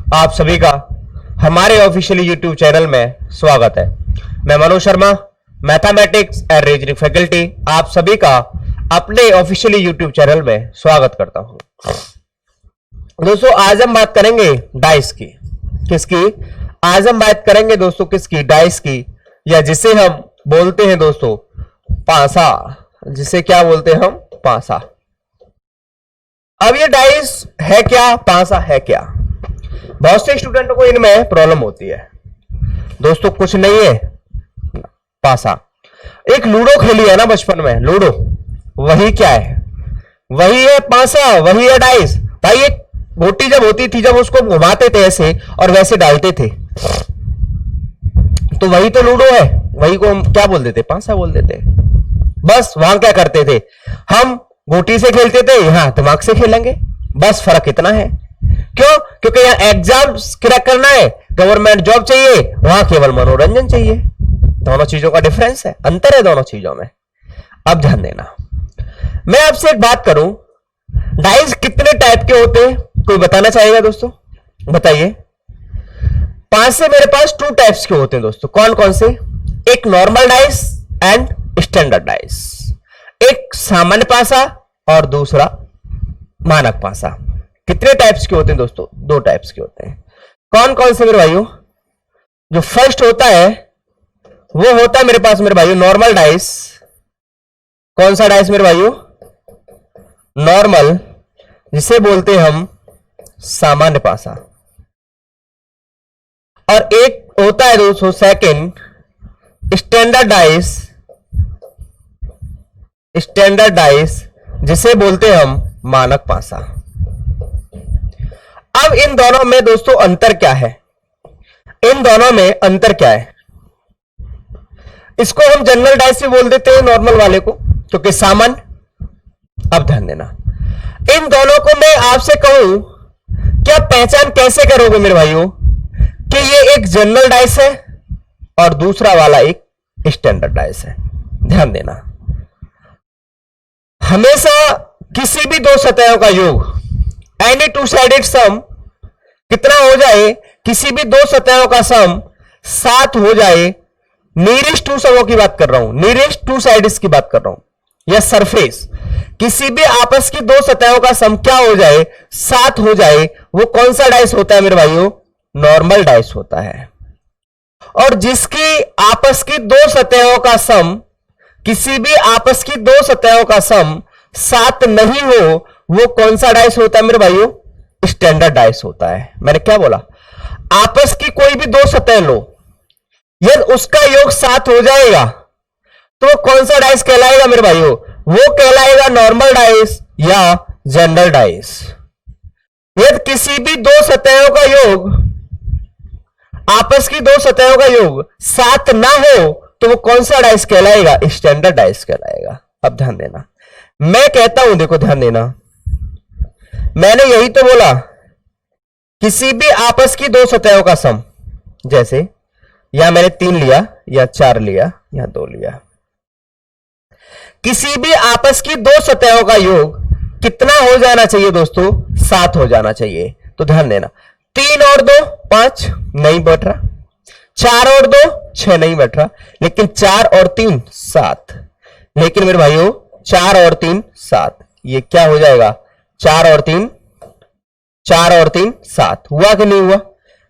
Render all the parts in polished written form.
आप सभी का हमारे ऑफिशियल यूट्यूब चैनल में स्वागत है। मैं Manoj Sharma, mathematics and reasoning faculty, आप सभी का अपने ऑफिशियल यूट्यूब चैनल में स्वागत करता हूं। दोस्तों आज हम बात करेंगे डाइस की। किसकी? आज हम बात करेंगे दोस्तों किसकी? डाइस की, या जिसे हम बोलते हैं दोस्तों पासा। जिसे क्या बोलते हैं हम? पासा। अब ये डाइस है क्या, पासा है क्या? बहुत से स्टूडेंटों को इनमें प्रॉब्लम होती है। दोस्तों कुछ नहीं है पासा। एक लूडो खेली है ना बचपन में, लूडो, वही क्या है? वही है पासा, वही है डाइस। भाई एक गोटी जब होती थी, जब उसको घुमाते थे ऐसे और वैसे डालते थे, तो वही तो लूडो है। वही को हम क्या बोल देते? पासा बोल देते। बस वहां क्या करते थे हम? गोटी से खेलते थे, यहां दिमाग से खेलेंगे। बस फर्क इतना है। क्यों? क्योंकि यहां एग्जाम क्रैक करना है, गवर्नमेंट जॉब चाहिए, वहां केवल मनोरंजन चाहिए। दोनों चीजों का डिफरेंस है, अंतर है दोनों चीजों में। अब ध्यान देना, मैं आपसे एक बात करूं, डाइस कितने टाइप के होते हैं? कोई बताना चाहेगा दोस्तों? बताइए। 5 से मेरे पास 2 टाइप्स के होते हैं दोस्तों। कौन कौन से? एक normal dice and standard dice. एक सामान्य पासा और दूसरा मानक पासा। कितने टाइप्स के होते हैं दोस्तों? 2 टाइप्स के होते हैं। कौन कौन से मेरे भाइयों? जो फर्स्ट होता है वो होता है मेरे पास मेरे भाइयों नॉर्मल डाइस। कौन सा डाइस मेरे भाइयों? नॉर्मल, जिसे बोलते हैं हम सामान्य पासा। और एक होता है दोस्तों second standard dice. Standard dice जिसे बोलते हैं हम मानक पासा। अब इन दोनों में दोस्तों अंतर क्या है? इन दोनों में अंतर क्या है? इसको हम जनरल डाइस भी बोल देते हैं, नॉर्मल वाले को, क्योंकि सामान्य। अब ध्यान देना, इन दोनों को मैं आपसे कहूं, क्या पहचान कैसे करोगे मेरे भाइयों कि ये एक जनरल डाइस है और दूसरा वाला एक स्टैंडर्ड डाइस है? ध्यान देना, हमेशा किसी भी 2 सतहों का योग, एनी 2 साइडेड सम कितना हो जाए? किसी भी 2 सतहों का सम 7 हो जाए। नियरेस्ट 2 समों की बात कर रहा हूं, नियरेस्ट 2 साइड्स की बात कर रहा हूं, या सरफेस, किसी भी आपस की 2 सतहों का सम क्या हो जाए? 7 हो जाए। वो कौन सा डाइस होता है मेरे भाइयों? नॉर्मल डाइस होता है। और जिसकी आपस की 2 सतहों का सम, किसी भी आपस की 2 सतहों का सम 7 नहीं हो, वो कौन सा डाइस होता है मेरे भाइयों? स्टैंडर्ड डाइस होता है। मैंने क्या बोला? आपस की कोई भी 2 सतह लो, यदि उसका योग 7 हो जाएगा तो कौन सा डाइस कहलाएगा मेरे भाइयों? वो कहलाएगा नॉर्मल डाइस या जनरल डाइस। यदि किसी भी 2 सतहों का योग, आपस की 2 सतहों का योग 7 ना हो, तो वो कौन सा डाइस कहलाएगा? स्टैंडर्ड डाइस कहलाएगा। अब ध्यान देना, मैं कहता हूं, देखो ध्यान देना, मैंने यही तो बोला, किसी भी आपस की 2 सतहों का सम, जैसे या मैंने 3 लिया या 4 लिया या 2 लिया, किसी भी आपस की 2 सतहों का योग कितना हो जाना चाहिए दोस्तों? 7 हो जाना चाहिए। तो ध्यान देना, 3 और 2 5 नहीं बैठ रहा, 4 और 2 6 नहीं बैठ रहा, लेकिन 4 और 3 7। लेकिन मेरे भाइयों 4 और 3 7, ये क्या हो जाएगा? 4 और 3 7 हुआ कि नहीं हुआ?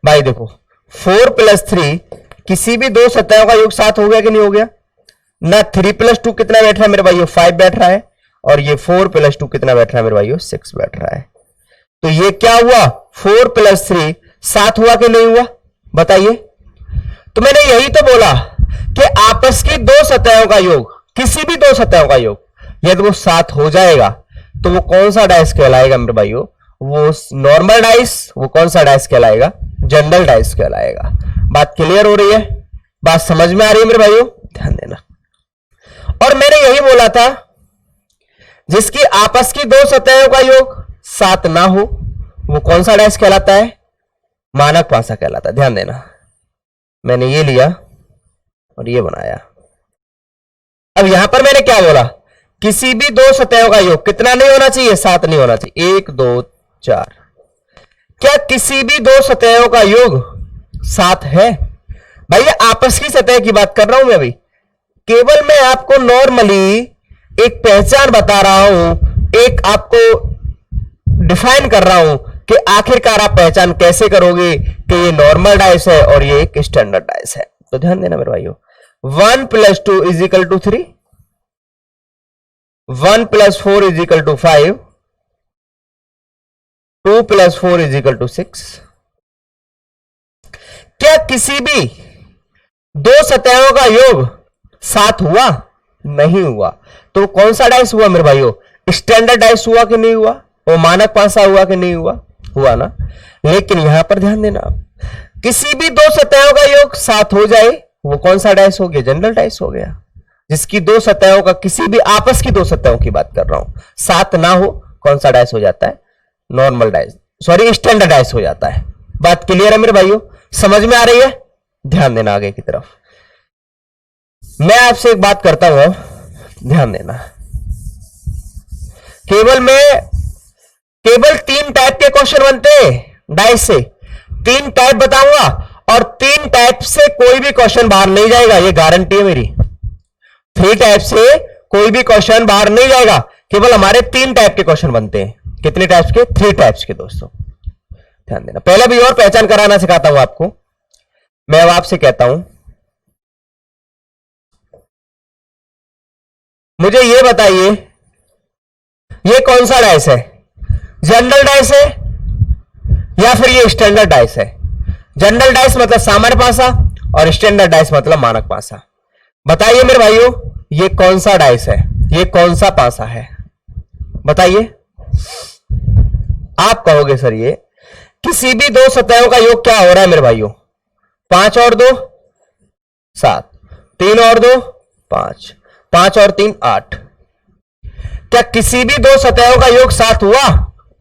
भाई देखो 4 + 3, किसी भी 2 सतहों का योग 7 हो गया कि नहीं हो गया? ना 3 + 2 कितना बैठ रहा है मेरे भाइयों? 5 बैठ रहा है, और ये 4 + 2 कितना बैठ रहा है मेरे भाइयों? 6 बैठ रहा है। तो ये क्या हुआ? 4 + 3 7 हुआ कि नहीं हुआ? बताइए। तो मैंने यही तो बोला कि आपस की 2 सतहों का योग, किसी भी 2 सतहों का योग यदि वो 7 हो जाएगा तो वो कौन सा डाइस कहलाएगा मेरे भाइयों? वो नॉर्मल डाइस। वो कौन सा डाइस कहलाएगा? जनरल डाइस कहलाएगा। बात क्लियर हो रही है? बात समझ में आ रही है मेरे भाइयों? ध्यान देना। और मैंने यही बोला था, जिसकी आपस की 2 सतहों का योग 7 ना हो, वो कौन सा डाइस कहलाता है? मानक पासा कहलाता है। ध्यान देना, मैंने ये लिया और ये बनाया। अब यहां पर मैंने क्या बोला? किसी भी 2 सतहों का योग कितना नहीं होना चाहिए? 7 नहीं होना चाहिए। 1 2 4। क्या किसी भी दो सतहों का योग 7 है? भाई ये आपस की सतह की बात कर रहा हूं मैं अभी, केवल मैं आपको नॉर्मली एक पहचान बता रहा हूं, एक आपको डिफाइन कर रहा हूं कि आखिरकार आप पहचान कैसे करोगे कि ये नॉर्मल डाइस है और ये एक स्टैंडर्ड डाइस है। तो ध्यान देना मेरे भाइयों, 1 + 2 = 3, 1 + 4 = 5, 2 + 4 = 6। क्या किसी भी दो सतहों का योग 7 हुआ? नहीं हुआ। तो कौन सा डाइस हुआ मेरे भाइयों? स्टैंडर्ड डाइस हुआ कि नहीं हुआ? वो मानक पासा हुआ कि नहीं हुआ? हुआ ना। लेकिन यहां पर ध्यान देना, किसी भी दो सतहों का योग 7 हो जाए, वो कौन सा डाइस हो गया? जनरल डाइस हो गया। जिसकी दो सतहों का, किसी भी आपस की दो सतहों की बात कर रहा हूं, 7 ना हो, कौन सा डाइस हो जाता है? Normal dice, sorry standard dice हो जाता है। बात क्लियर है मेरे भाइयों? समझ में आ रही है? ध्यान देना आगे की तरफ। मैं आपसे एक बात करता हूं, ध्यान देना। केवल 3 टाइप के क्वेश्चन बनते हैं डाइस से। 3 टाइप बताऊंगा और 3 टाइप से कोई भी क्वेश्चन बाहर नहीं जाएगा, ये गारंटी है मेरी। 3 टाइप से कोई भी क्वेश्चन बाहर नहीं जाएगा, केवल हमारे 3 टाइप के क्वेश्चन बनते हैं। कितने टाइप्स के? 3 टाइप्स के दोस्तों, ध्यान देना। पहले भी और पहचान कराना सिखाता हूं आपको। मैं अब आपसे कहता हूं, मुझे ये बताइए, ये कौन सा डाइस है? जनरल डाइस है या फिर ये स्टैंडर्ड डाइस है? जनरल डाइस मतलब सामान्य पासा और स्टैंडर्ड डाइस मतलब मानक पासा। बताइए मेरे भाइयों, ये कौन सा डाइस है? ये कौन सा पासा है? बताइए। आप कहोगे सर ये किसी भी दो सतहों का योग क्या हो रहा है मेरे भाइयों? 5 और 2 7, 3 और 2 5, 5 और 3 8। क्या किसी भी दो सतहों का योग 7 हुआ?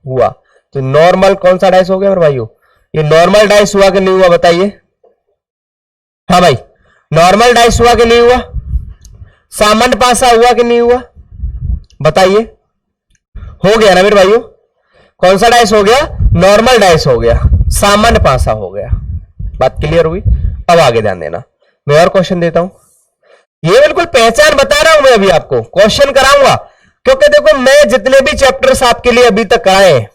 हुआ। तो नॉर्मल कौन सा डाइस हो गया मेरे भाइयों? ये नॉर्मल डाइस हुआ कि नहीं हुआ? बताइए। हाँ भाई, नॉर्मल डाइस हुआ कि नहीं हुआ? सामान्य पासा हुआ कि नहीं हुआ? बताइए। हो गया ना मेरे भाइयों? कौन सा डाइस हो गया? नॉर्मल डाइस हो गया, सामान्य पासा हो गया। बात क्लियर हुई? अब आगे ध्यान देना, मैं और क्वेश्चन देता हूं। ये बिल्कुल पहचान बता रहा हूं मैं, अभी आपको क्वेश्चन कराऊंगा, क्योंकि देखो मैं जितने भी चैप्टर्स आपके लिए अभी तक कराए हैं,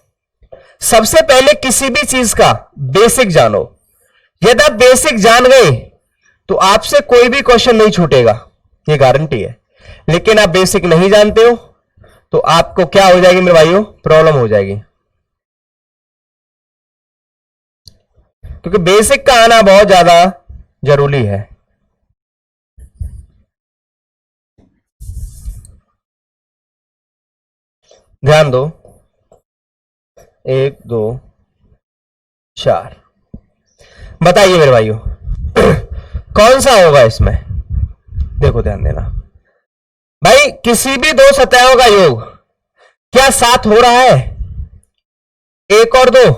सबसे पहले किसी भी चीज का बेसिक जानो। यदि आप बेसिक जान गए तो आपसे कोई भी क्वेश्चन नहीं छूटेगा, ये गारंटी है। लेकिन आप बेसिक नहीं जानते हो तो आपको क्या हो जाएगी मेरे भाइयों? प्रॉब्लम हो जाएगी, क्योंकि बेसिक का आना बहुत ज्यादा जरूरी है। ध्यान दो, 1 2 4। बताइए मेरे भाइयों कौन सा होगा इसमें? देखो ध्यान देना भाई, किसी भी दो सतहों का योग क्या 7 हो रहा है? 1 और 2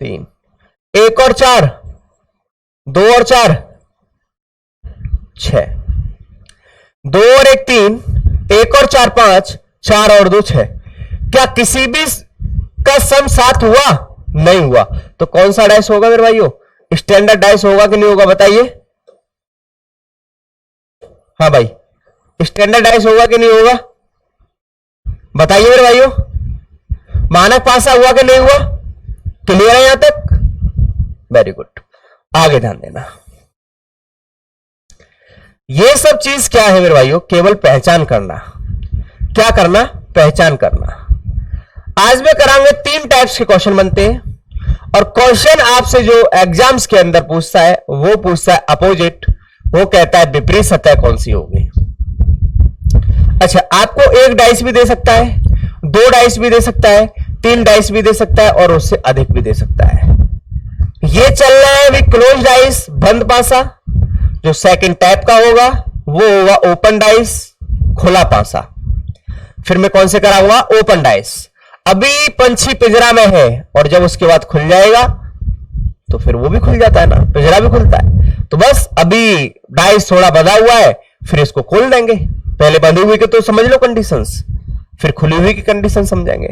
3, 1 और 4 2 और 4 6, 2 और 1 3, 1 और 4 5, 4 और 2 6। क्या किसी भी का सम 7 हुआ? नहीं हुआ। तो कौन सा डाइस होगा मेरे भाइयों? स्टैंडर्ड डाइस होगा कि नहीं होगा? बताइए। हाँ भाई, स्टैंडर्ड डाइस होगा कि नहीं होगा? बताइए मेरे भाइयों। मानक पासा हुआ कि नहीं हुआ? क्लियर है यहां तक? Very good. आगे ध्यान देना, ये सब चीज क्या है मेरे भाइयों? केवल पहचान करना। क्या करना? पहचान करना। आज में करांगे 3 टाइप्स के क्वेश्चन बनते हैं, और क्वेश्चन आपसे जो एग्जाम्स के अंदर पूछता है वो पूछता है अपोजिट, वो कहता है विपरीत सतह कौन सी होगी। अच्छा, आपको 1 डाइस भी दे सकता है, 2 डाइस भी दे सकता है, 3 डाइस भी दे सकता है, और उससे अधिक भी दे सकता है। ये चल रहा है अभी क्लोज डाइस, बंद पासा। जो सेकंड टाइप का होगा वो होगा ओपन डाइस, खुला पासा। फिर मैं कौन से कराऊंगा? Open dice. अभी पंछी पिंजरा में है और जब उसके बाद खुल जाएगा तो फिर वो भी खुल जाता है ना, पिंजरा भी खुलता है। तो बस अभी डाइस थोड़ा बंधा हुआ है, फिर इसको खोल देंगे। पहले बंधी हुई के तो समझ लो कंडीशंस, फिर खुली हुई की कंडीशन समझेंगे।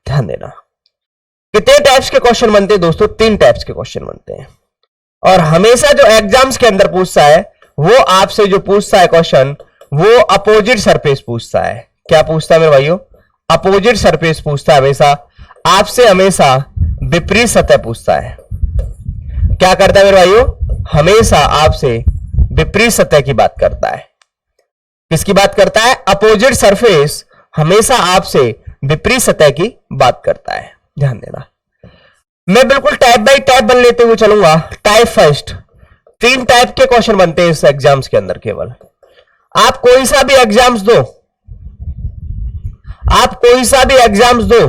ध्यान देना। कितने टाइप्स के क्वेश्चन बनते हैं दोस्तों? 3 टाइप्स के क्वेश्चन बनते हैं। और हमेशा जो एग्जाम्स के अंदर पूछता है वो आपसे जो पूछता है क्वेश्चन वो अपोजिट सरफेस पूछता है। क्या पूछता है मेरे भाइयों? अपोजिट सरफेस पूछता है हमेशा आपसे, हमेशा विपरीत सतह पूछता है। क्या करता है मेरे भाइयों? हमेशा आपसे विपरीत सतह की बात करता है। किसकी बात करता है? अपोजिट सरफेस हमेशा आपसे विपरीत सतह की बात करता है। ध्यान देना, मैं बिल्कुल टाइप बाय टाइप बन लेते हुए चलूंगा। टाइप फर्स्ट, 3 टाइप के क्वेश्चन बनते हैं इस एग्जाम्स के अंदर। केवल आप कोई सा भी एग्जाम्स दो, आप कोई सा भी एग्जाम्स दो,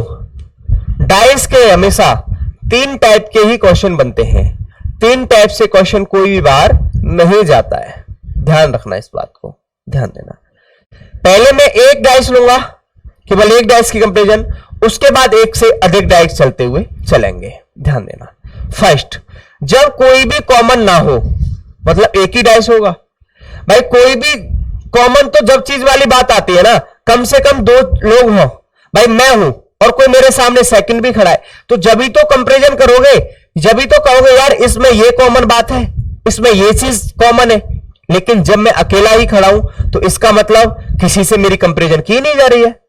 डाइस के हमेशा 3 टाइप के ही क्वेश्चन बनते हैं। 3 टाइप से क्वेश्चन कोई भी बार नहीं जाता है। ध्यान रखना इस बात को, ध्यान देना। पहले मैं एक डाइस लूंगा, केवल एक डाइस की कंपैरिजन, उसके बाद एक से अधिक डाइस चलते हुए चलेंगे। ध्यान देना। फर्स्ट, जब कोई भी कॉमन ना हो, मतलब एक ही डाइस होगा। भाई कोई भी कॉमन तो जब चीज वाली बात आती है ना, कम से कम 2 लोग हो, भाई मैं हूं और कोई मेरे सामने सेकंड भी खड़ा है, तो जब ही तो कंपैरिजन करोगे, जब ही तो कहोगे यार इसमें ये कॉमन बात है, इसमें ये चीज कॉमन है। लेकिन जब मैं अकेला ही खड़ा हूं तो इसका मतलब किसी से मेरी कंपैरिजन की नहीं जा रही है।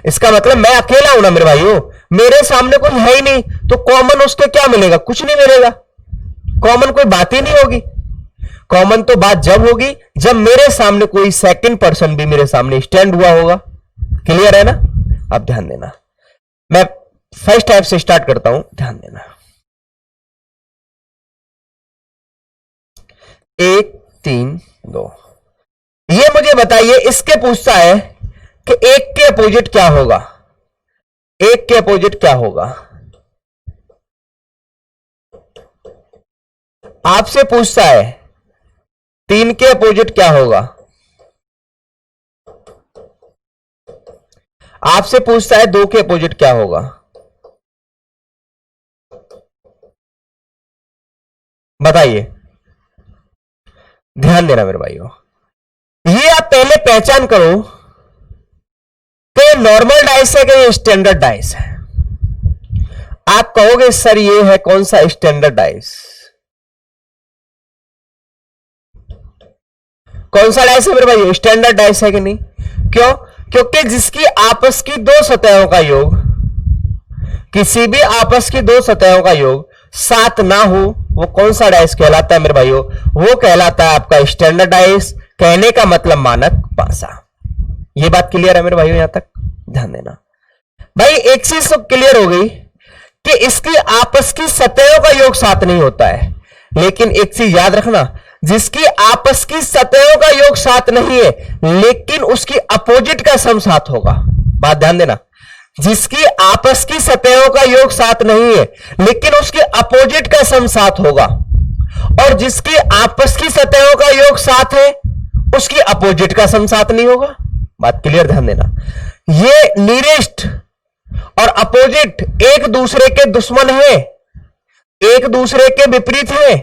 इसका मतलब मैं अकेला हूं ना मेरे भाइयों, मेरे सामने कोई है ही नहीं, तो कॉमन उसके क्या मिलेगा? कुछ नहीं मिलेगा। कॉमन कोई बात ही नहीं होगी। कॉमन तो बात जब होगी जब मेरे सामने कोई सेकंड पर्सन भी मेरे सामने स्टैंड हुआ होगा। क्लियर है ना? अब ध्यान देना, मैं फर्स्ट टाइप से स्टार्ट करता हूं। ध्यान देना, 1 3 2। ये मुझे बताइए, इसके पूछता है कि 1 के अपोजिट क्या होगा? 1 के अपोजिट क्या होगा? आपसे पूछता है 3 के अपोजिट क्या होगा? आपसे पूछता है 2 के अपोजिट क्या होगा? बताइए, ध्यान देना मेरे भाइयों। ये आप पहले पहचान करो कि ये नॉर्मल डाइस है कि ये स्टैंडर्ड डाइस है। आप कहोगे सर ये है कौन सा स्टैंडर्ड डाइस? कौन सा डाइस है मेरे भाई? स्टैंडर्ड डाइस है कि नहीं? क्यों? क्योंकि जिसकी आपस की 2 सतहों का योग, किसी भी आपस की 2 सतहों का योग 7 ना हो, वो कौन सा डाइस कहलाता है मेरे भाइयों? वो कहलाता है आपका स्टैंडर्ड डाइस। कहने का मतलब मानक पासा। ये बात क्लियर है मेरे भाइयों? यहां तक ध्यान देना। भाई एक चीज तो क्लियर हो गई कि इसकी आपस की सतहों का योग 7 नहीं होता है। लेकिन एक चीज याद रखना, जिसकी आपस की सतहों का योग 7 नहीं है लेकिन उसकी अपोजिट का सम 7 होगा। बात ध्यान देना, जिसकी आपस की सतहों का योग 7 नहीं है लेकिन उसके अपोजिट का सम 7 होगा, और जिसकी आपस की सतहों का योग 7 है उसकी अपोजिट का सम 7 नहीं होगा। बात क्लियर? ध्यान देना, ये नियरेस्ट और अपोजिट एक दूसरे के दुश्मन है, एक दूसरे के विपरीत है।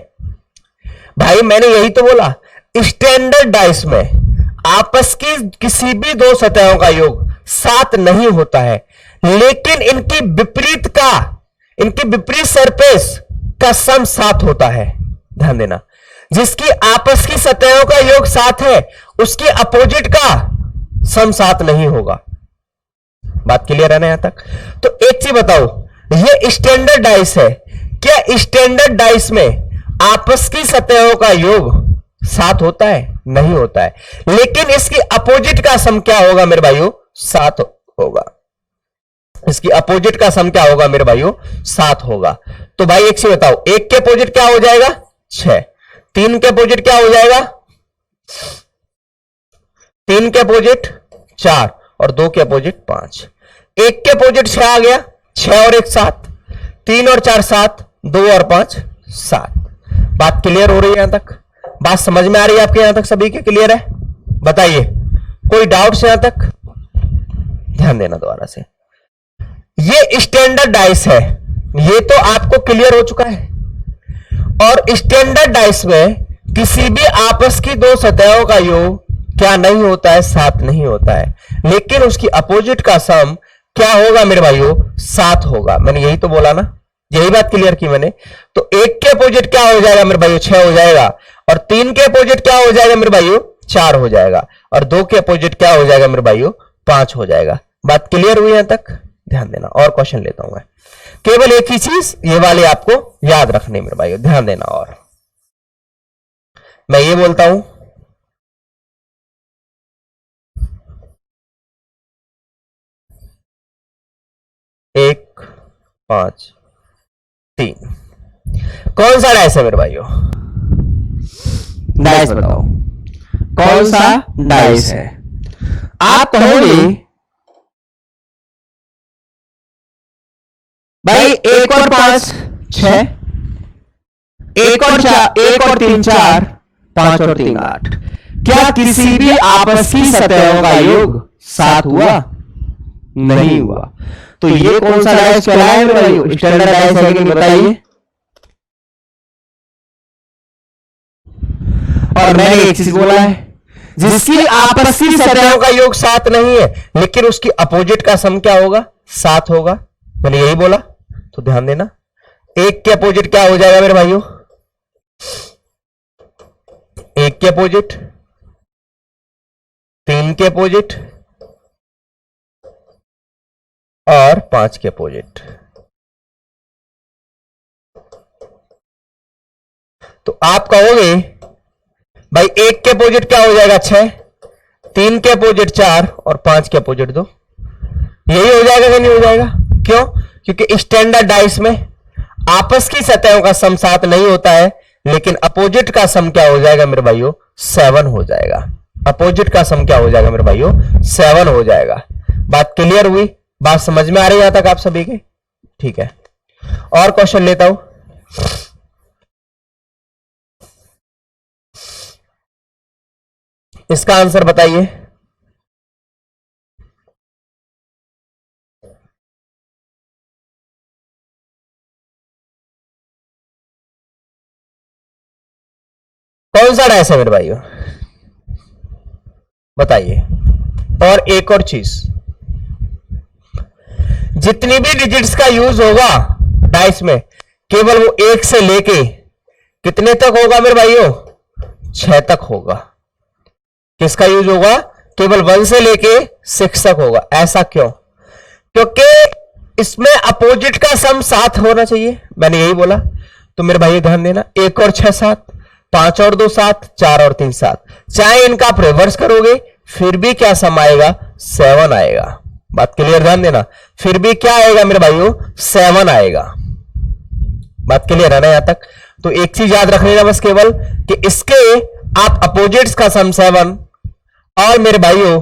भाई मैंने यही तो बोला, स्टैंडर्ड डाइस में आपस की किसी भी 2 सतहों का योग 7 नहीं होता है, लेकिन इनकी विपरीत सरफेस का सम 7 होता है। ध्यान देना, जिसकी आपस की सतहों का योग 7 है उसकी अपोजिट का सम 7 नहीं होगा। बात क्लियर है ना यहां तक? तो एक चीज बताओ, ये स्टैंडर्ड डाइस है, क्या स्टैंडर्ड डाइस में आपस की सतहों का योग 7 होता है? नहीं होता है, लेकिन इसकी अपोजिट का सम क्या होगा मेरे भाइयों? 7 होगा। इसकी अपोजिट का सम क्या होगा मेरे भाइयों? 7 होगा। तो भाई एक चीज बताओ, 1 के अपोजिट क्या हो जाएगा? 6। 3 के अपोजिट क्या हो जाएगा? 3 के अपोजिट 4 और 2 के अपोजिट 5। 1 के अपोजिट 6 आ गया, 6 और 1 7, 3 और 4 7, 2 और 5 7। बात क्लियर हो रही है? यहां तक बात समझ में आ रही है आपके? यहां तक सभी के क्लियर है? बताइए, कोई डाउट्स यहां तक? ध्यान देना दोबारा से, ये स्टैंडर्ड डाइस है, ये तो आपको क्लियर हो चुका है। और स्टैंडर्ड डाइस में किसी भी आपस की 2 सतहों का योग क्या नहीं होता है? 7 नहीं होता है, लेकिन उसकी अपोजिट का सम क्या होगा मेरे भाइयों, 7 होगा। मैंने यही तो बोला ना, यही बात क्लियर की मैंने। तो 1 के अपोजिट क्या हो जाएगा मेरे भाइयों, 6 हो जाएगा। और 3 के अपोजिट क्या हो जाएगा मेरे भाइयों, 4 हो जाएगा। और 2 के अपोजिट क्या हो जाएगा मेरे भाइयों, 5 हो जाएगा। बात क्लियर हुई यहां तक? ध्यान देना। और क्वेश्चन लेता हूं मैं, केवल एक ही चीज ये वाले आपको याद रखने मेरे भाइयों, ध्यान देना। और मैं ये बोलता हूं, एक, 5, 3, कौन सा डाइस है मेरे भाइयों? डाइस बताओ कौन सा डाइस है। आप कहोगे भाई 1 और 5 6, 1 और 4, 1 और 3 4, 5 और 3 8। क्या किसी भी आपस की सतहों का योग 7 हुआ? नहीं हुआ। तो ये कौन सा डाइस कहलाया है मेरे भाइयों, स्टैंडर्ड डाइस है कि नहीं बताइए। और मैंने एक चीज बोला है, जिसकी आपस की सतहों का योग 7 नहीं है, लेकिन उसकी अपोजिट का सम क्या होगा, 7 होगा। मैंने यही बोला, तो ध्यान देना। 1 के अपोजिट क्या हो जाएगा मेरे भाइयों, 1 के अपोजिट, 3 के अपोजिट और 5 के अपोजिट। तो आप कहोगे भाई 1 के अपोजिट क्या हो जाएगा, 6, 3 के अपोजिट 4 और 5 के अपोजिट 2। यही हो जाएगा कि नहीं हो जाएगा? क्यों? क्योंकि स्टैंडर्ड डाइस में आपस की सतहों का सम 7 नहीं होता है, लेकिन अपोजिट का सम क्या हो जाएगा मेरे भाइयों, 7 हो जाएगा। अपोजिट का सम क्या हो जाएगा मेरे भाइयों, 7 हो जाएगा। बात क्लियर हुई? बात समझ में आ रही है यहां तक आप सभी के? ठीक है, और क्वेश्चन लेता हूं। इसका आंसर बताइए। कौन सा डाइस है मेरे भाइयों, बताइए। और एक और चीज, जितनी भी डिजिट्स का यूज होगा डाइस में, केवल वो 1 से लेके कितने तक होगा मेरे भाइयों, 6 तक होगा। किसका यूज होगा, केवल 1 से लेके 6 तक होगा। ऐसा क्यों? क्योंकि इसमें अपोजिट का सम 7 होना चाहिए, मैंने यही बोला। तो मेरे भाई ध्यान देना, 1 और 6 7, 5 और 2 7, 4 और 3 7। चाहे इनका आप रिवर्स करोगे फिर भी क्या सम आएगा, 7 आएगा। बात क्लियर, ध्यान देना। फिर भी क्या आएगा मेरे भाइयों, 7 आएगा। बात क्लियर है ना यहां तक? तो एक चीज याद रख लेना बस, केवल कि इसके आप अपोजिट्स का सम 7, और मेरे भाइयों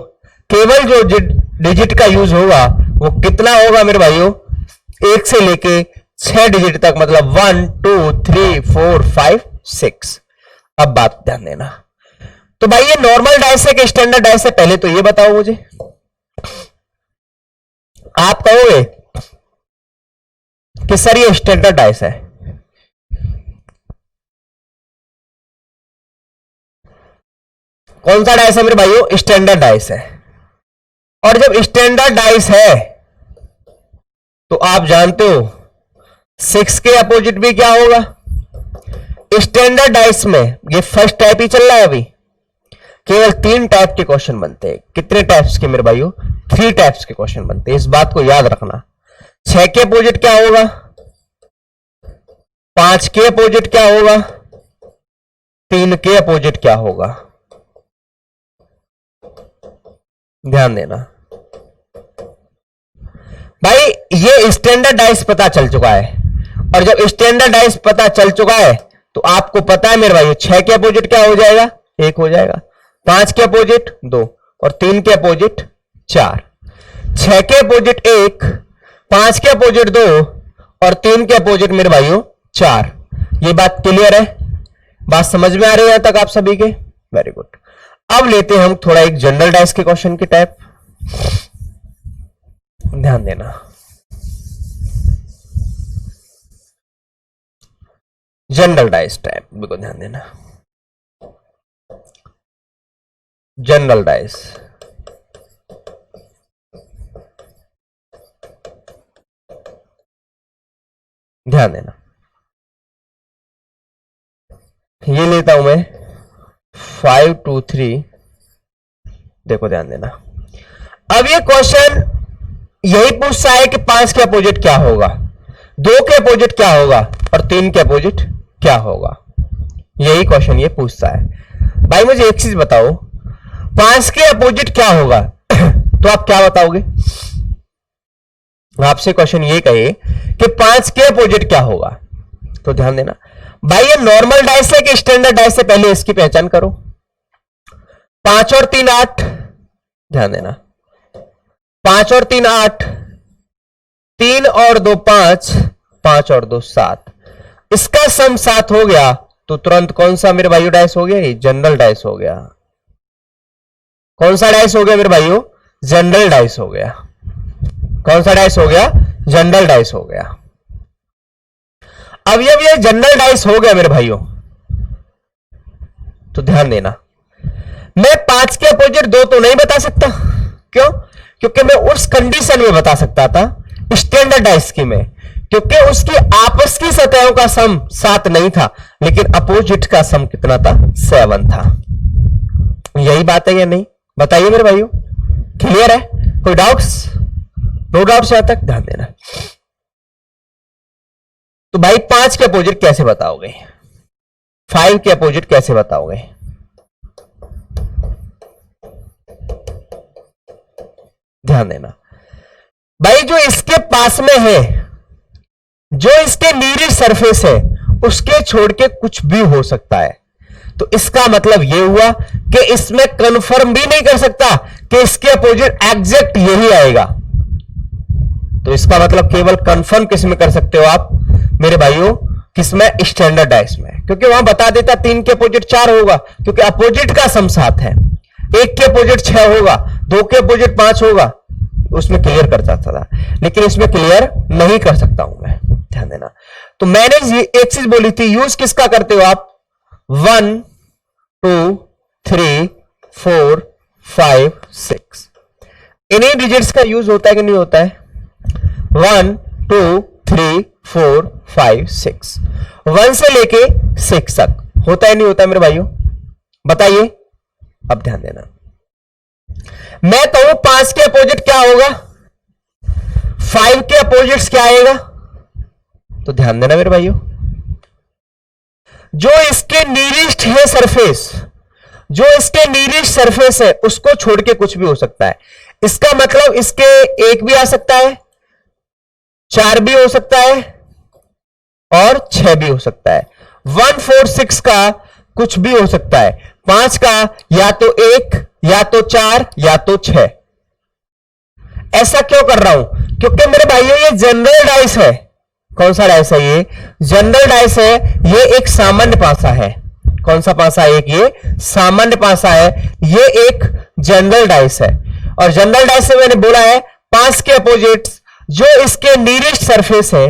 केवल जो डिजिट का यूज होगा वो कितना होगा मेरे भाइयों, 1 से लेके 6 डिजिट तक, मतलब 1 2 3 4 5 6। अब बात ध्यान देना। तो भाई ये नॉर्मल डाइस है कि स्टैंडर्ड डाइस है, पहले तो ये बताओ मुझे। आप कहोगे कि सर ये स्टैंडर्ड डाइस है। कौन सा डाइस है मेरे भाइयों, स्टैंडर्ड डाइस है। और जब स्टैंडर्ड डाइस है तो आप जानते हो 6 के अपोजिट भी क्या होगा। स्टैंडर्ड डाइस में ये फर्स्ट टाइप ही चल रहा है अभी, केवल 3 टाइप के क्वेश्चन बनते हैं। कितने टाइप्स के मेरे भाइयों, 3 टाइप्स के क्वेश्चन बनते हैं, इस बात को याद रखना। 6 के अपोजिट क्या होगा, 5 के अपोजिट क्या होगा, 3 के अपोजिट क्या होगा। ध्यान देना भाई, ये स्टैंडर्ड डाइस पता चल चुका है। और जब स्टैंडर्ड डाइस पता चल चुका है तो आपको पता है मेरे भाई 6 के अपोजिट क्या हो जाएगा, 1 हो जाएगा। 5 के अपोजिट 2 और 3 के अपोजिट 4। 6 के अपोजिट 1, 5 के अपोजिट 2 और 3 के अपोजिट मेरे भाइयों 4। ये बात क्लियर है? बात समझ में आ रही है यहां तक आप सभी के? Very good. अब लेते हैं हम थोड़ा एक जनरल डाइस के क्वेश्चन की टाइप। ध्यान देना, जनरल डाइस टाइप, बिल्कुल ध्यान देना। जनरल डाइस ध्यान देना, ये लेता हूं मैं 5 2 3। देखो ध्यान देना, अब ये क्वेश्चन यही पूछता है कि 5 के अपोजिट क्या होगा, 2 के अपोजिट क्या होगा और 3 के अपोजिट क्या होगा। यही क्वेश्चन ये पूछता है। भाई मुझे एक चीज बताओ, 5 के अपोजिट क्या होगा तो आप क्या बताओगे? आपसे क्वेश्चन ये कहे कि 5 के अपोजिट क्या होगा, तो ध्यान देना भाई, ये नॉर्मल डाइस है कि स्टैंडर्ड डाइस है, पहले इसकी पहचान करो। 5 और 3 8, ध्यान देना, 5 और 3 8, 3 और 2 5, 5 और 2 7, इसका सम 7 हो गया तो तुरंत कौन सा मेरे भाइयों डाइस हो गया? ये जनरल डाइस हो गया। कौन सा डाइस हो गया मेरे भाइयों? जनरल डाइस हो गया। कौन सा डाइस हो गया? जनरल डाइस हो गया। अब ये जनरल डाइस हो गया मेरे भाइयों, तो ध्यान देना, मैं 5 के अपोजिट 2 तो नहीं बता सकता। क्यों? क्योंकि मैं उस कंडीशन में बता सकता था स्टैंडर्ड डाइस की में, क्योंकि उसकी आपस की सतहों का सम 7 नहीं था, लेकिन अपोजिट का सम कितना था? 7 था। यही बात है या नहीं? बताइए मेरे भाइयों, क्लियर है? कोई डाउट्स? नो डाउट्स यहां तक? ध्यान देना। तो भाई 5 के अपोजिट कैसे बताओगे? 5 के अपोजिट कैसे बताओगे? ध्यान देना भाई, जो इसके पास में है, जो इसके नीयरेस्ट सरफेस है, उसके छोड़ के कुछ भी हो सकता है। तो इसका मतलब यह हुआ कि इसमें कंफर्म भी नहीं कर सकता कि इसके अपोजिट एग्जैक्ट यही आएगा। तो इसका मतलब केवल कंफर्म किस में कर सकते हो आप मेरे भाइयों? किसमें? स्टैंडर्ड डाइस में। क्योंकि वहां बता देता 3 के अपोजिट 4 होगा, क्योंकि अपोजिट का सम 7 है। 1 के अपोजिट 6 होगा, 2 के अपोजिट 5 होगा, उसमें क्लियर कर सकता था, लेकिन इसमें क्लियर नहीं कर सकता हूं मैं। ध्यान देना, तो मैंने एक चीज बोली थी, यूज किसका करते हो आप? 1 2 3 4 5 6, इन्हीं डिजिट्स का यूज होता है कि नहीं होता है? 1 2 3 4 5 6, 1 से लेके 6 तक होता है नहीं होता मेरे भाइयों? बताइए। अब ध्यान देना, मैं कहूं 5 के अपोजिट क्या होगा, 5 के अपोजिट्स क्या आएगा? तो ध्यान देना मेरे भाइयों, जो इसके नीयरेस्ट है सरफेस, जो इसके नीयरेस्ट सरफेस है, उसको छोड़ के कुछ भी हो सकता है। इसका मतलब इसके 1 भी आ सकता है, 4 भी हो सकता है और 6 भी हो सकता है। 1 4 6 का कुछ भी हो सकता है, 5 का या तो 1 या तो 4 या तो 6। ऐसा क्यों कर रहा हूं? क्योंकि मेरे भाइयों ये जनरल डाइस है। कौन सा डाइस है ये? जनरल डाइस है। ये एक सामान्य पासा है। कौन सा पासा है? एक ये सामान्य पासा है, ये एक जनरल डाइस है। और जनरल डाइस से मैंने बोला है 5 के अपोजिट्स, जो इसके नीयरेस्ट सरफेस है,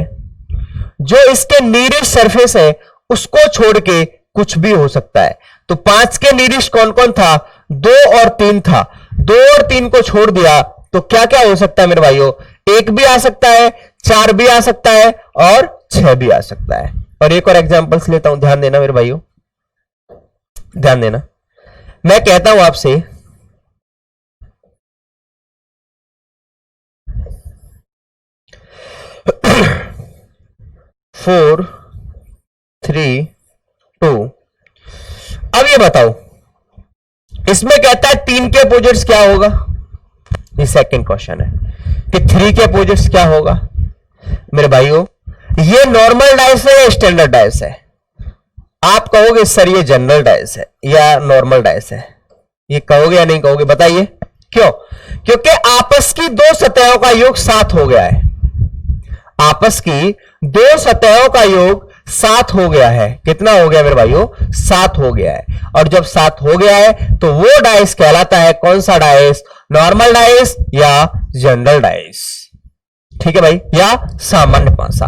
जो इसके नीयरेस्ट सरफेस है, उसको छोड़ के कुछ भी हो सकता है। तो 5 के नीयरेस्ट कौन कौन था? 2 और 3 था। 2 और 3 को छोड़ दिया तो क्या क्या हो सकता है मेरे भाइयों? 1 भी आ सकता है, 4 भी आ सकता है और 6 भी आ सकता है। और एक और एग्जांपल्स लेता हूं, ध्यान देना मेरे भाइयों, ध्यान देना। मैं कहता हूं आपसे 4 3 2। अब ये बताओ, इसमें कहता है 3 के अपोजिट्स क्या होगा? ये सेकंड क्वेश्चन है कि 3 के अपोजिट्स क्या होगा? मेरे भाइयों, ये नॉर्मल डाइस है या स्टैंडर्ड डाइस है? आप कहोगे सर ये जनरल डाइस है या नॉर्मल डाइस है, ये कहोगे या नहीं कहोगे? बताइए क्यों? क्योंकि आपस की 2 सतहों का योग 7 हो गया है। आपस की 2 सतहों का योग 7 हो गया है। कितना हो गया मेरे भाइयों? 7 हो गया है। और जब 7 हो गया है तो वो डाइस कहलाता है कौन सा डाइस? नॉर्मल डाइस या जनरल डाइस। ठीक है भाई, या सामान्य पासा।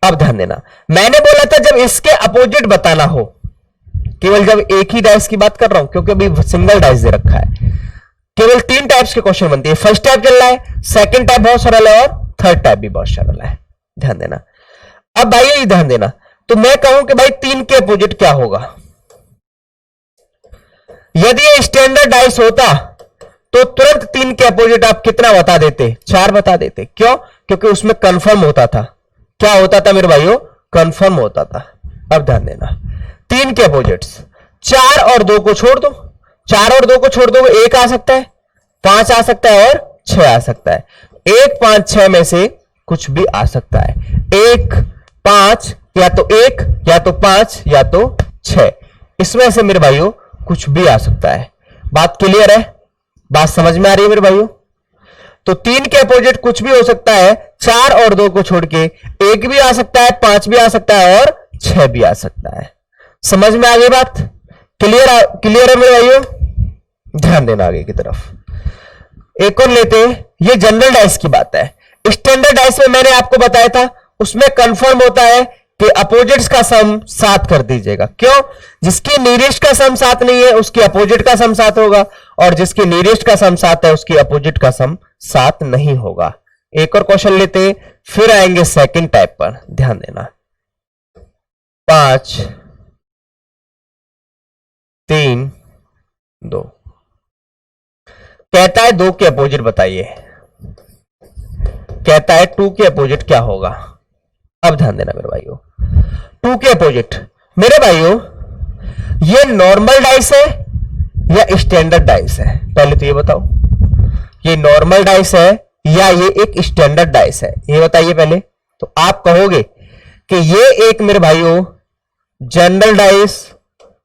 अब ध्यान देना, मैंने बोला था जब इसके अपोजिट बताना हो, केवल जब एक ही डाइस की बात कर रहा हूं, क्योंकि अभी सिंगल डाइस दे रखा है, केवल 3 टाइप्स के क्वेश्चन बनते हैं। फर्स्ट टाइप चल रहा है, सेकंड टाइप बहुत सरल है और थर्ड टाइप भी बहुत सरल है। ध्यान देना, अब भाई ये ध्यान देना, तो मैं कहूं कि भाई 3 के अपोजिट क्या होगा। यदि ये स्टैंडर्ड डाइस होता तो तुरंत 3 के अपोजिट आप कितना बता देते, 4 बता देते। क्यों? क्योंकि उसमें कंफर्म होता था। क्या होता था मेरे भाइयों? कंफर्म होता था। अब ध्यान देना, 3 के अपोजिट्स 4 और 2 को छोड़ दो, 4 और 2 को छोड़ दो, 1 आ सकता है, 5 आ सकता है और 6 आ सकता है। 1 5 6 में से कुछ भी आ सकता है। 1 5 या तो 1 या तो 5 या तो 6, इसमें से मेरे भाइयों कुछ भी आ सकता है। बात क्लियर है? बात समझ में आ रही है मेरे भाइयों? तो 3 के अपोजिट कुछ भी हो सकता है, 4 और 2 को छोड़ के 1 भी आ सकता है, 5 भी आ सकता है और 6 भी आ सकता है। समझ में आ गई बात? क्लियर है मेरे भाइयों? ध्यान देना आगे की तरफ। एक और लेते हैं, ये जनरल डाइस की बात है। स्टैंडर्ड डाइस में मैंने आपको बताया था, उसमें कंफर्म होता है कि अपोजिट्स का सम 7 कर दीजिएगा। क्यों? जिसकी नियरेस्ट का सम 7 नहीं है उसकी अपोजिट का सम 7 होगा, और जिसकी नियरेस्ट का सम 7 है उसकी अपोजिट का सम 7 नहीं होगा। एक और क्वेश्चन लेते हैं, फिर आएंगे सेकंड टाइप पर। ध्यान देना, 5 3 2 कहता है 2 के अपोजिट बताइए, कहता है 2 के अपोजिट क्या होगा। अब ध्यान देना मेरे भाइयों, 2 के अपोजिट मेरे भाइयों ये नॉर्मल डाइस है या स्टैंडर्ड डाइस है? पहले तो ये बताओ, ये नॉर्मल डाइस है या ये एक स्टैंडर्ड डाइस है, ये बताइए पहले। तो आप कहोगे कि ये एक मेरे भाइयों जनरल डाइस,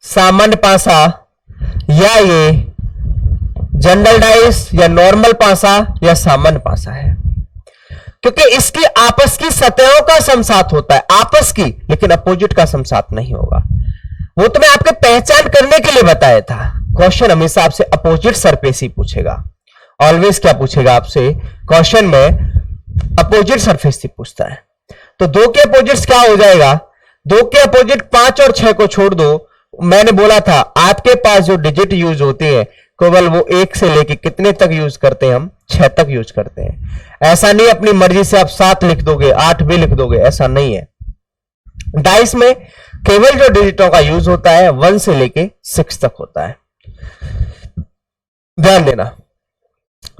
सामान्य पासा, या ये जनरल डाइस या नॉर्मल पासा या सामान्य पासा है। क्योंकि इसकी आपस की सतहों का सम 7 होता है, आपस की, लेकिन अपोजिट का सम 7 नहीं होगा। वो तो मैं आपके पहचान करने के लिए बताया था। क्वेश्चन हमेशा आपसे अपोजिट सरफेस ही पूछेगा, ऑलवेज क्या पूछेगा आपसे क्वेश्चन में, अपोजिट सरफेस ही पूछता है। तो 2 के अपोजिट्स क्या हो जाएगा? 2 के अपोजिट 5 और 6 को छोड़ दो। मैंने बोला था आपके पास जो डिजिट यूज होती है केवल वो 1 से लेके कितने तक यूज करते हैं हम? 6 तक यूज करते हैं। ऐसा नहीं अपनी मर्जी से आप 7 लिख दोगे, 8 भी लिख दोगे, ऐसा नहीं है। डाइस में केवल जो डिजिटों का यूज होता है 1 से लेके 6 तक होता है। ध्यान देना,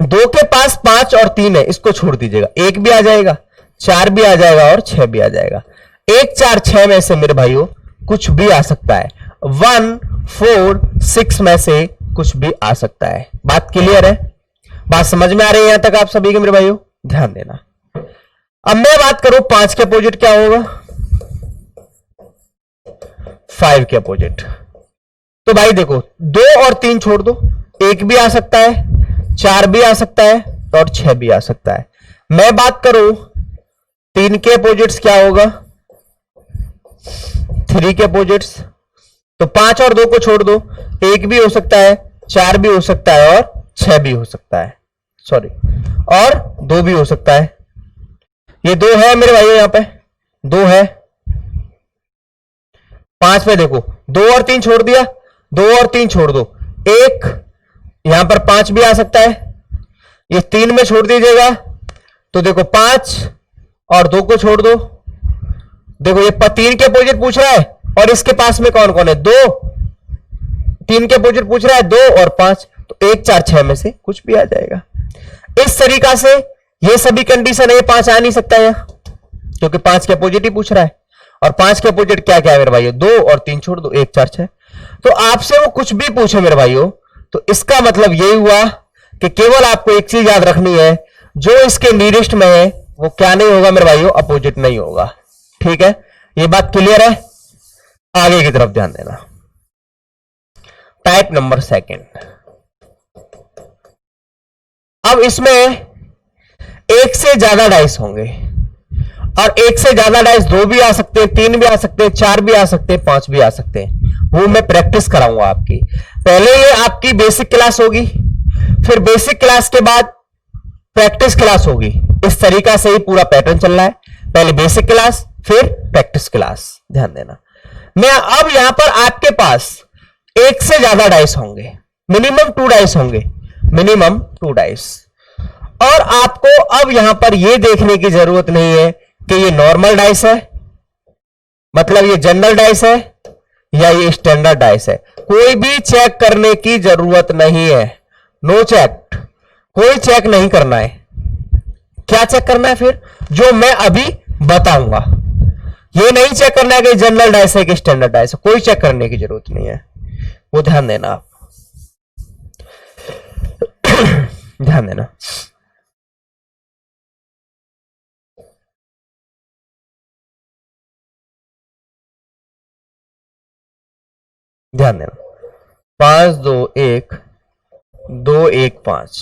2 के पास 5 और 3 है, इसको छोड़ दीजिएगा, 1 भी आ जाएगा, 4 भी आ जाएगा और 6 भी आ जाएगा। 1 4 6 में से मेरे भाइयों कुछ भी आ सकता है, 1 4 6 में से कुछ भी आ सकता है। बात क्लियर है? बात समझ में आ रही है यहां तक आप सभी के मेरे भाइयों? ध्यान देना। अब मैं बात करूं 5 के अपोजिट क्या होगा, 5 के अपोजिट। तो भाई देखो 2 और 3 छोड़ दो, 1 भी आ सकता है, 4 भी आ सकता है और 6 भी आ सकता है। मैं बात करूं 3 के अपोजिट्स क्या होगा, 3 के अपोजिट्स। तो 5 और 2 को छोड़ दो, 1 भी हो सकता है, 4 भी हो सकता है और 6 भी हो सकता है, सॉरी, और 2 भी हो सकता है। ये 2 है मेरे भाइयों, यहां पे 2 है। 5 में देखो 2 और 3 छोड़ दिया, 2 और 3 छोड़ दो, 1 यहां पर 5 भी आ सकता है, ये 3 में छोड़ दीजिएगा। तो देखो 5 और 2 को छोड़ दो, देखो ये 3 के अपोजिट पूछ रहा है और इसके पास में कौन कौन है, 2। 3 के अपोजिट पूछ रहा है 2 और 5, तो 1 4 6 में से कुछ भी आ जाएगा। इस तरीका से ये सभी कंडीशन है, ये 5 आ नहीं सकता है क्योंकि 5 के अपोजिट ही पूछ रहा है। और 5 के अपोजिट क्या क्या है मेरे भाइयों, 2 और 3 छोड़ दो, 1 4 6। तो आपसे वो कुछ भी पूछे मेरे भाइयों, तो इसका मतलब यही हुआ कि केवल आपको एक चीज याद रखनी है, जो इसके नियरेस्ट में है वो क्या नहीं होगा मेरे भाइयों, अपोजिट नहीं होगा। ठीक है, ये बात क्लियर है? आगे की तरफ ध्यान देना। Type number second. अब इसमें एक से ज्यादा डाइस होंगे और एक से ज्यादा डाइस 2 भी आ सकते हैं, 3 भी आ सकते हैं, 4 भी आ सकते हैं, 5 भी आ सकते हैं। वो मैं प्रैक्टिस कराऊंगा आपकी। पहले ये आपकी बेसिक क्लास होगी, फिर बेसिक क्लास के बाद प्रैक्टिस क्लास होगी। इस तरीका से ही पूरा पैटर्न चल रहा है, पहले बेसिक क्लास फिर प्रैक्टिस क्लास। ध्यान देना, मैं अब यहां पर आपके पास एक से ज्यादा डाइस होंगे, मिनिमम 2 डाइस होंगे, मिनिमम 2 डाइस। और आपको अब यहां पर यह देखने की जरूरत नहीं है कि ये नॉर्मल डाइस है मतलब ये जनरल डाइस है या ये स्टैंडर्ड डाइस है, कोई भी चेक करने की जरूरत नहीं है। नो चेक, कोई चेक नहीं करना है। क्या चेक करना है फिर? जो मैं अभी बताऊंगा। ये नहीं चेक करना है कि जनरल डाइस है कि स्टैंडर्ड डाइस है, कोई चेक करने की जरूरत नहीं है। वो ध्यान देना आप। ध्यान देना। ध्यान देना। 5 2 1 2 1 5,